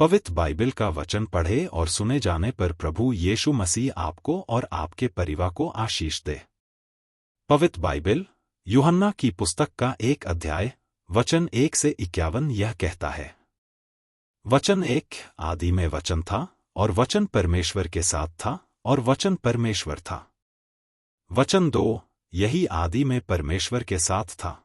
पवित्र बाइबल का वचन पढ़े और सुने जाने पर प्रभु यीशु मसीह आपको और आपके परिवार को आशीष दे। पवित्र बाइबल यूहन्ना की पुस्तक का 1 अध्याय वचन 1 से 51 यह कहता है। वचन 1 आदि में वचन था और वचन परमेश्वर के साथ था और वचन परमेश्वर था। वचन 2 यही आदि में परमेश्वर के साथ था।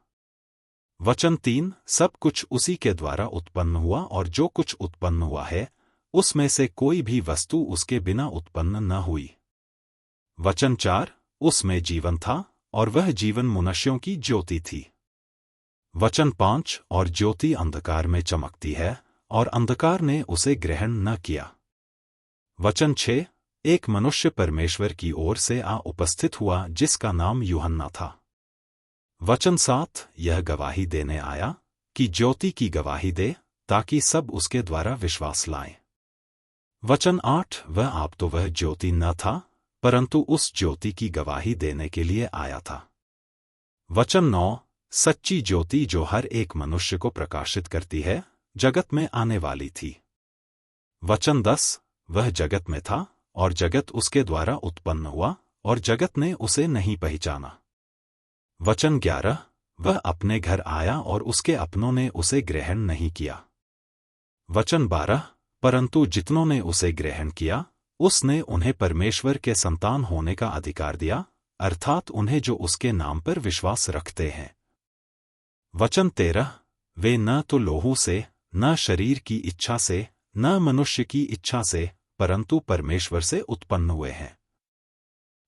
वचन 3 सब कुछ उसी के द्वारा उत्पन्न हुआ और जो कुछ उत्पन्न हुआ है उसमें से कोई भी वस्तु उसके बिना उत्पन्न न हुई। वचन 4 उसमें जीवन था और वह जीवन मनुष्यों की ज्योति थी। वचन 5 और ज्योति अंधकार में चमकती है और अंधकार ने उसे ग्रहण न किया। वचन 6 एक मनुष्य परमेश्वर की ओर से उपस्थित हुआ जिसका नाम यूहन्ना था। वचन 7 यह गवाही देने आया कि ज्योति की गवाही दे ताकि सब उसके द्वारा विश्वास लाएं। वचन 8 वह ज्योति न था परंतु उस ज्योति की गवाही देने के लिए आया था। वचन 9 सच्ची ज्योति जो हर एक मनुष्य को प्रकाशित करती है जगत में आने वाली थी। वचन 10 वह जगत में था और जगत उसके द्वारा उत्पन्न हुआ और जगत ने उसे नहीं पहचाना। वचन 11 वह अपने घर आया और उसके अपनों ने उसे ग्रहण नहीं किया। वचन 12 परंतु जितनों ने उसे ग्रहण किया उसने उन्हें परमेश्वर के संतान होने का अधिकार दिया, अर्थात उन्हें जो उसके नाम पर विश्वास रखते हैं। वचन 13 वे न तो लोहू से न शरीर की इच्छा से न मनुष्य की इच्छा से परंतु परमेश्वर से उत्पन्न हुए हैं।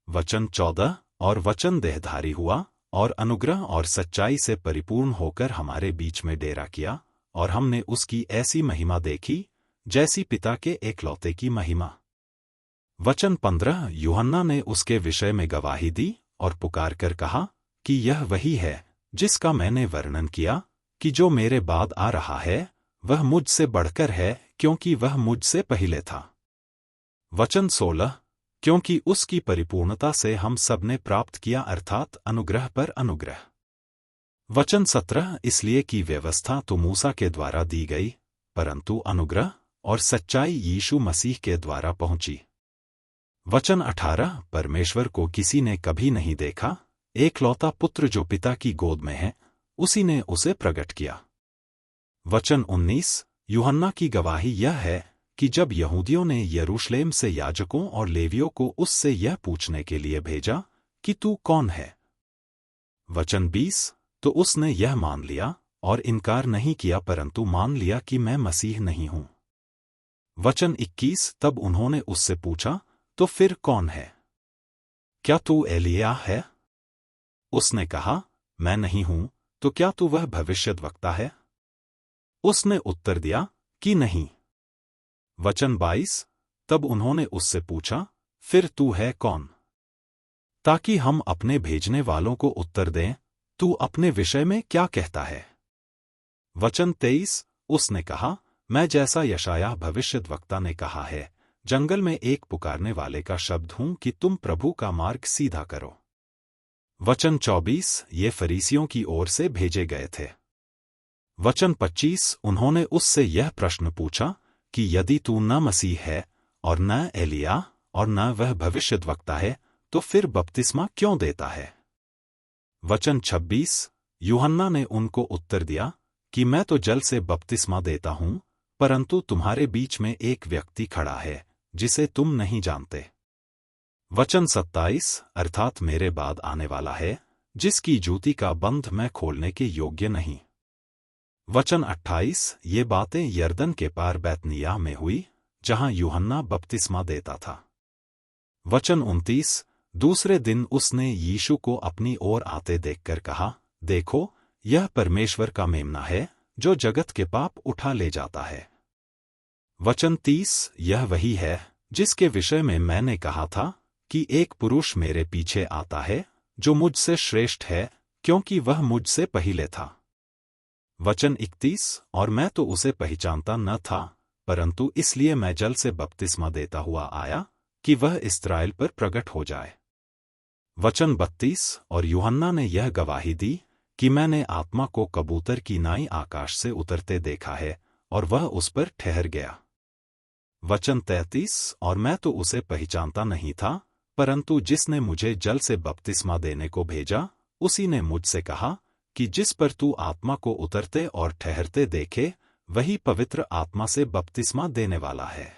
वचन 14 और वचन देहधारी हुआ और अनुग्रह और सच्चाई से परिपूर्ण होकर हमारे बीच में डेरा किया और हमने उसकी ऐसी महिमा देखी जैसी पिता के एकलौते की महिमा। वचन 15 यूहन्ना ने उसके विषय में गवाही दी और पुकार कर कहा कि यह वही है जिसका मैंने वर्णन किया कि जो मेरे बाद आ रहा है वह मुझसे बढ़कर है क्योंकि वह मुझसे पहले था। वचन 16 क्योंकि उसकी परिपूर्णता से हम सब ने प्राप्त किया अर्थात अनुग्रह पर अनुग्रह। वचन 17 इसलिए कि व्यवस्था तो मूसा के द्वारा दी गई परंतु अनुग्रह और सच्चाई यीशु मसीह के द्वारा पहुंची। वचन 18 परमेश्वर को किसी ने कभी नहीं देखा, एकलौता पुत्र जो पिता की गोद में है उसी ने उसे प्रकट किया। वचन 19 यूहन्ना की गवाही यह है कि जब यहूदियों ने यरूशलेम से याजकों और लेवियों को उससे यह पूछने के लिए भेजा कि तू कौन है। वचन 20 तो उसने यह मान लिया और इनकार नहीं किया परंतु मान लिया कि मैं मसीह नहीं हूं। वचन 21 तब उन्होंने उससे पूछा तो फिर कौन है? क्या तू एलिय्याह है? उसने कहा मैं नहीं हूं। तो क्या तू वह भविष्यद्वक्ता है? उसने उत्तर दिया कि नहीं। वचन 22 तब उन्होंने उससे पूछा फिर तू है कौन? ताकि हम अपने भेजने वालों को उत्तर दें, तू अपने विषय में क्या कहता है? वचन 23 उसने कहा मैं जैसा यशायाह भविष्यद्वक्ता ने कहा है, जंगल में एक पुकारने वाले का शब्द हूं कि तुम प्रभु का मार्ग सीधा करो। वचन 24 ये फरीसियों की ओर से भेजे गए थे। वचन 25 उन्होंने उससे यह प्रश्न पूछा कि यदि तू न मसीह है और न एलिय्याह और न वह भविष्यद्वक्ता है तो फिर बपतिस्मा क्यों देता है? वचन 26 यूहन्ना ने उनको उत्तर दिया कि मैं तो जल से बपतिस्मा देता हूं परंतु तुम्हारे बीच में एक व्यक्ति खड़ा है जिसे तुम नहीं जानते। वचन 27 अर्थात मेरे बाद आने वाला है जिसकी जूती का बंध मैं खोलने के योग्य नहीं। वचन 28 ये बातें यरदन के पार बैतनिय्याह में हुई जहां यूहन्ना बपतिस्मा देता था। वचन 29 दूसरे दिन उसने यीशु को अपनी ओर आते देखकर कहा देखो यह परमेश्वर का मेमना है जो जगत के पाप उठा ले जाता है। वचन 30 यह वही है जिसके विषय में मैंने कहा था कि एक पुरुष मेरे पीछे आता है जो मुझसे श्रेष्ठ है क्योंकि वह मुझसे पहले था। वचन 31 और मैं तो उसे पहचानता न था परंतु इसलिए मैं जल से बपतिस्मा देता हुआ आया कि वह इस्राएल पर प्रकट हो जाए। वचन 32 और यूहन्ना ने यह गवाही दी कि मैंने आत्मा को कबूतर की नाई आकाश से उतरते देखा है और वह उस पर ठहर गया। वचन 33 और मैं तो उसे पहचानता नहीं था, परंतु जिसने मुझे जल से बपतिस्मा देने को भेजा, उसी ने मुझसे कहा कि जिस पर तू आत्मा को उतरते और ठहरते देखे, वही पवित्र आत्मा से बपतिस्मा देने वाला है।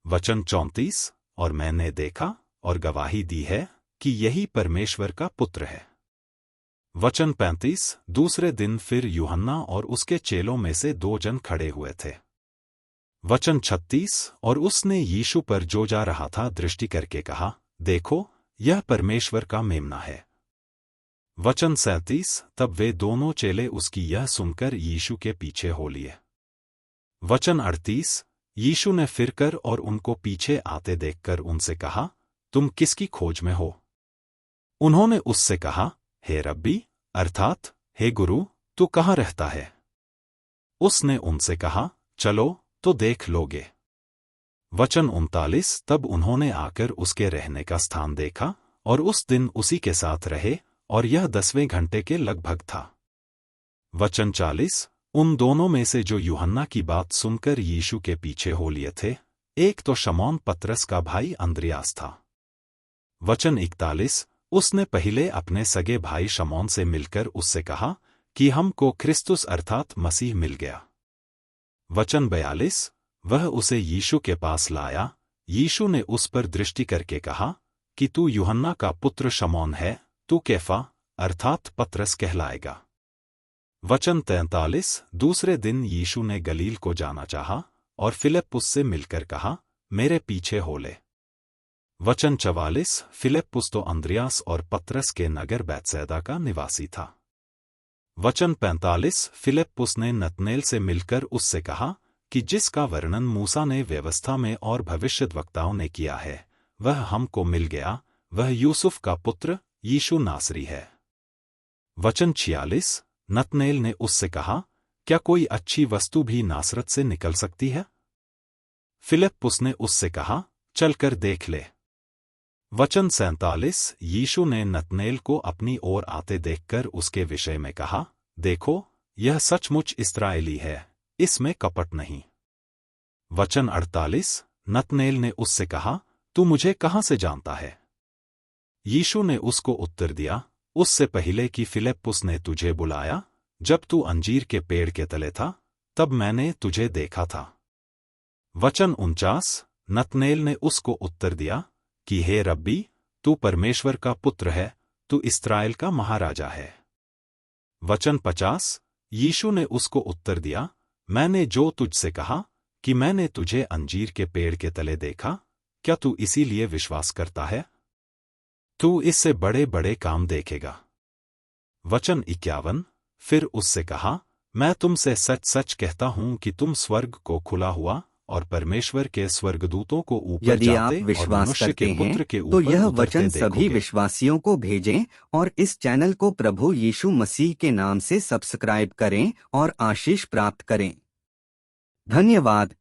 वचन 34 और मैंने देखा और गवाही दी है कि यही परमेश्वर का पुत्र है। वचन 35 दूसरे दिन फिर यूहन्ना और उसके चेलों में से 2 जन खड़े हुए थे। वचन 36 और उसने यीशु पर जो जा रहा था दृष्टि करके कहा, देखो, यह परमेश्वर का मेमना है। वचन 37 तब वे दोनों चेले उसकी यह सुनकर यीशु के पीछे हो लिए। वचन 38 यीशु ने फिरकर और उनको पीछे आते देखकर उनसे कहा, तुम किसकी खोज में हो? उन्होंने उससे कहा, हे रब्बी, अर्थात हे गुरु, तू कहाँ रहता है? उसने उनसे कहा, चलो तो देख लोगे। वचन 39 तब उन्होंने आकर उसके रहने का स्थान देखा और उस दिन उसी के साथ रहे, और यह 10वें घंटे के लगभग था। वचन 40 उन दोनों में से जो यूहन्ना की बात सुनकर यीशु के पीछे हो लिए थे, एक तो शमौन पतरस का भाई अंद्रियास था। वचन 41 उसने पहले अपने सगे भाई शमौन से मिलकर उससे कहा कि हमको क्रिस्तुस अर्थात मसीह मिल गया। वचन 42 वह उसे यीशु के पास लाया। यीशु ने उस पर दृष्टि करके कहा कि तू यूहन्ना का पुत्र शमौन है, तू कैफा अर्थात पतरस कहलाएगा। वचन 43 दूसरे दिन यीशु ने गलील को जाना चाहा और फिलिप्पुस से मिलकर कहा, मेरे पीछे हो ले। वचन 44 फिलिप्पुस तो अंद्रियास और पतरस के नगर बैतसैदा का निवासी था। वचन 45 फिलिप्पुस ने नतनेल से मिलकर उससे कहा कि जिसका वर्णन मूसा ने व्यवस्था में और भविष्यद्वक्ताओं ने किया है, वह हमको मिल गया, वह यूसुफ का पुत्र यीशु नासरी है। वचन 46 नतनेल ने उससे कहा, क्या कोई अच्छी वस्तु भी नासरत से निकल सकती है? फिलिप्पुस ने उससे कहा, चलकर देख ले। वचन 47 यीशु ने नतनेल को अपनी ओर आते देखकर उसके विषय में कहा, देखो, यह सचमुच इस्राएली है, इसमें कपट नहीं। वचन 48 नतनेल ने उससे कहा, तू मुझे कहाँ से जानता है? यीशु ने उसको उत्तर दिया, उससे पहले कि फिलिप्पुस ने तुझे बुलाया, जब तू अंजीर के पेड़ के तले था, तब मैंने तुझे देखा था। वचन 49 नतनेल ने उसको उत्तर दिया कि हे रब्बी, तू परमेश्वर का पुत्र है, तू इस्राएल का महाराजा है। वचन 50 यीशु ने उसको उत्तर दिया, मैंने जो तुझसे कहा कि मैंने तुझे अंजीर के पेड़ के तले देखा, क्या तू इसीलिए विश्वास करता है? तू इससे बड़े बड़े काम देखेगा। वचन 51 फिर उससे कहा, मैं तुमसे सच सच कहता हूं कि तुम स्वर्ग को खुला हुआ और परमेश्वर के स्वर्गदूतों को ऊपर यदि आप जाते और विश्वास मनुष्य करते के पुत्र के हैं तो ऊपर यह उतरते वचन सभी देखोगे। विश्वासियों को भेजें और इस चैनल को प्रभु यीशु मसीह के नाम से सब्सक्राइब करें और आशीष प्राप्त करें। धन्यवाद।